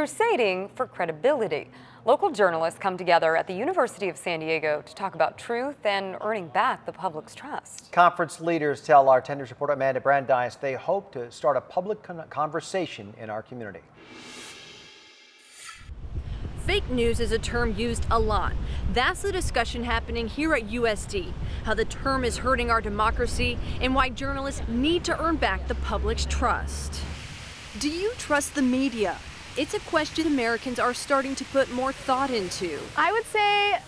crusading for credibility. Local journalists come together at the University of San Diego to talk about truth and earning back the public's trust. Conference leaders tell our 10 News reporter Amanda Brandeis they hope to start a public conversation in our community. Fake news is a term used a lot. That's the discussion happening here at USD, how the term is hurting our democracy and why journalists need to earn back the public's trust. Do you trust the media? It's a question Americans are starting to put more thought into. I would say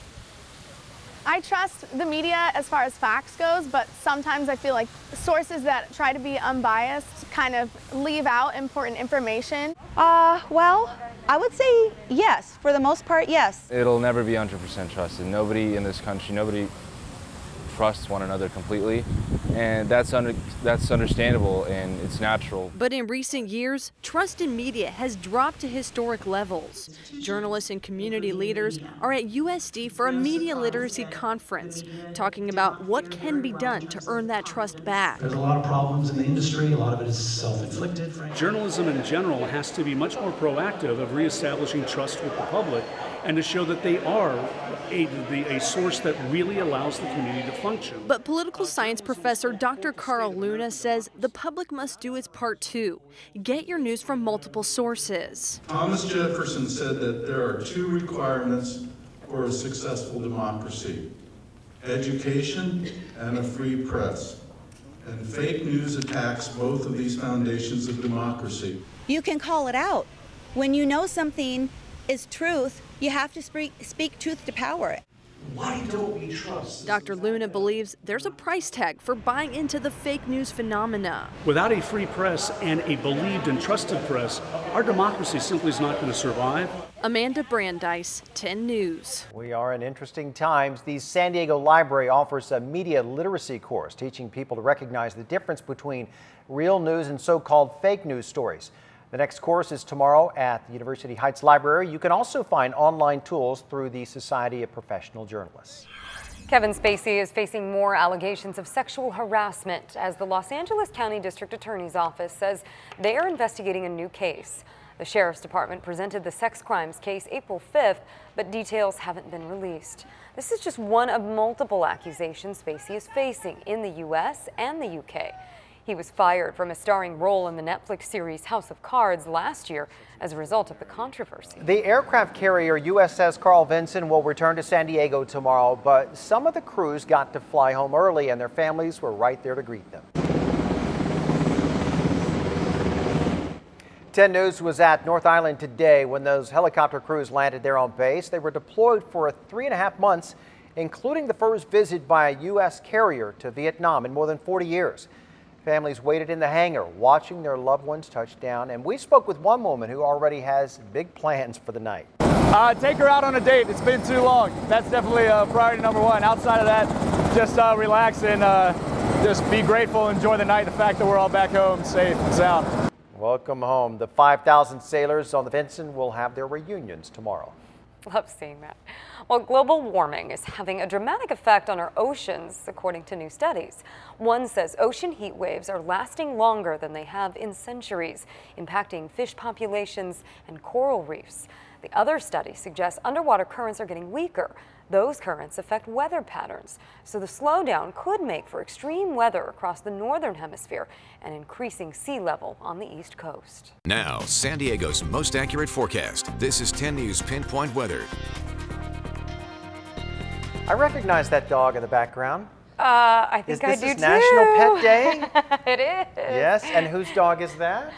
I trust the media as far as facts goes, but sometimes I feel like sources that try to be unbiased kind of leave out important information. Well, I would say yes. For the most part, yes. It'll never be 100% trusted. Nobody in this country, nobody trusts one another completely, and that's understandable and it's natural. But in recent years, trust in media has dropped to historic levels. Journalists and community leaders are at USD for a media literacy conference, talking about what can be done to earn that trust back. There's a lot of problems in the industry. A lot of it is self-inflicted. Journalism in general has to be much more proactive of reestablishing trust with the public and to show that they are a source that really allows the community to function. But political science professor Dr. Carl Luna says the public must do its part too. Get your news from multiple sources. Thomas Jefferson said that there are two requirements for a successful democracy: education and a free press. And fake news attacks both of these foundations of democracy. You can call it out. When you know something is truth, you have to speak truth to power. Why don't we trust? Dr. Luna believes there's a price tag for buying into the fake news phenomena. Without a free press and a believed and trusted press, our democracy simply is not going to survive. Amanda Brandeis, 10 News. We are in interesting times. The San Diego Library offers a media literacy course teaching people to recognize the difference between real news and so-called fake news stories. The next course is tomorrow at the University Heights Library. You can also find online tools through the Society of Professional Journalists. Kevin Spacey is facing more allegations of sexual harassment as the Los Angeles County District Attorney's Office says they are investigating a new case. The Sheriff's Department presented the sex crimes case April 5th, but details haven't been released. This is just one of multiple accusations Spacey is facing in the U.S. and the U.K. He was fired from a starring role in the Netflix series House of Cards last year as a result of the controversy. The aircraft carrier USS Carl Vinson will return to San Diego tomorrow, but some of the crews got to fly home early and their families were right there to greet them. 10 News was at North Island today when those helicopter crews landed there on base. They were deployed for 3.5 months, including the first visit by a U.S. carrier to Vietnam in more than 40 years. Families waited in the hangar, watching their loved ones touch down, and we spoke with one woman who already has big plans for the night. Take her out on a date. It's been too long. That's definitely priority number one. Outside of that, just relax and just be grateful, enjoy the night, the fact that we're all back home safe and sound. Welcome home. The 5,000 sailors on the Vinson will have their reunions tomorrow. Love seeing that. Well, global warming is having a dramatic effect on our oceans, according to new studies. One says ocean heat waves are lasting longer than they have in centuries, impacting fish populations and coral reefs. The other study suggests underwater currents are getting weaker. Those currents affect weather patterns, so the slowdown could make for extreme weather across the northern hemisphere and increasing sea level on the east coast. Now, San Diego's most accurate forecast. This is 10 News Pinpoint Weather. I recognize that dog in the background. I think I do too. Is this National Pet Day? It is. Yes, and whose dog is that?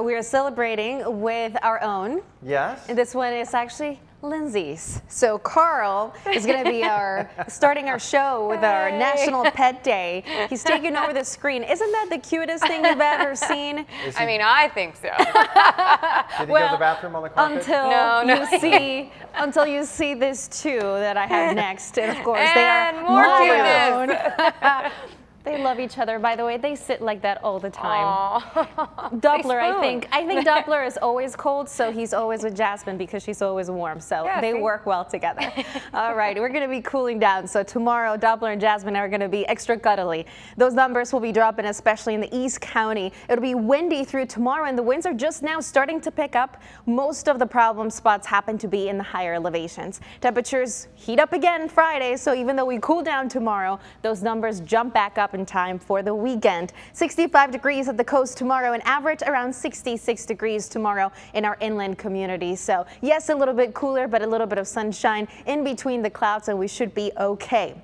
We are celebrating with our own. Yes. And this one is actually Lindsay's. So Carl is going to be starting our show with our National Pet Day. He's taking over the screen. Isn't that the cutest thing you've ever seen? I mean, I think so. Did he go to the bathroom on the carpet? Until you see this too that I have next, and of course and they are more my own. They love each other, by the way. They sit like that all the time. Doppler, I think Doppler is always cold, so he's always with Jasmine because she's always warm. So yeah, they work well together. All right, we're going to be cooling down. So tomorrow, Doppler and Jasmine are going to be extra cuddly. Those numbers will be dropping, especially in the East County. It'll be windy through tomorrow, and the winds are just now starting to pick up. Most of the problem spots happen to be in the higher elevations. Temperatures heat up again Friday, so even though we cool down tomorrow, those numbers jump back up in time for the weekend. 65 degrees at the coast tomorrow, and average around 66 degrees tomorrow in our inland communities. So yes, a little bit cooler, but a little bit of sunshine in between the clouds, and we should be okay.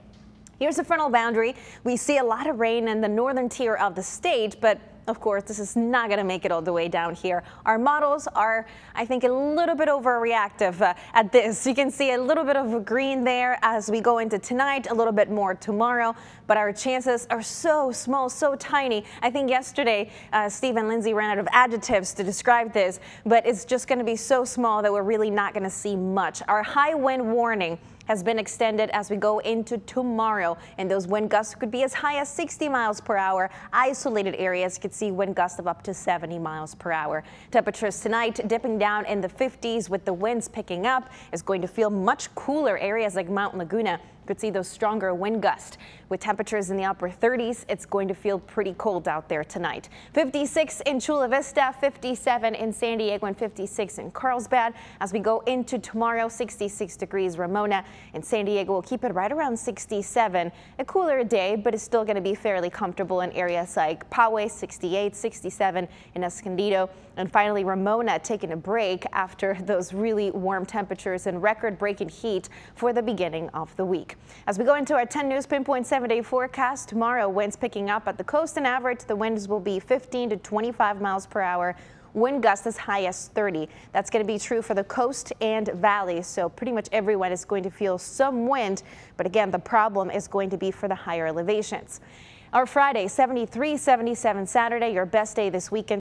Here's the frontal boundary. We see a lot of rain in the northern tier of the state, but of course, this is not going to make it all the way down here. Our models are, I think, a little bit overreactive at this. You can see a little bit of a green there as we go into tonight, a little bit more tomorrow, but our chances are so small, so tiny. I think yesterday, Steve and Lindsay ran out of adjectives to describe this, but it's just going to be so small that we're really not going to see much. Our high wind warning has been extended as we go into tomorrow, and those wind gusts could be as high as 60 miles per hour. Isolated areas could see wind gusts of up to 70 miles per hour. Temperatures tonight dipping down in the 50s with the winds picking up. Is going to feel much cooler. Areas like Mount Laguna could see those stronger wind gusts. With temperatures in the upper 30s, it's going to feel pretty cold out there tonight. 56 in Chula Vista, 57 in San Diego, and 56 in Carlsbad. As we go into tomorrow, 66 degrees Ramona, and San Diego will keep it right around 67. A cooler day, but it's still going to be fairly comfortable in areas like Poway, 68, 67 in Escondido. And finally, Ramona taking a break after those really warm temperatures and record-breaking heat for the beginning of the week. As we go into our 10 News Pinpoint 7-day forecast, tomorrow winds picking up at the coast, and average the winds will be 15 to 25 miles per hour. Wind gusts as high as 30. That's going to be true for the coast and valleys, so pretty much everyone is going to feel some wind. But again, the problem is going to be for the higher elevations. Our Friday, 73, 77 Saturday, your best day this weekend.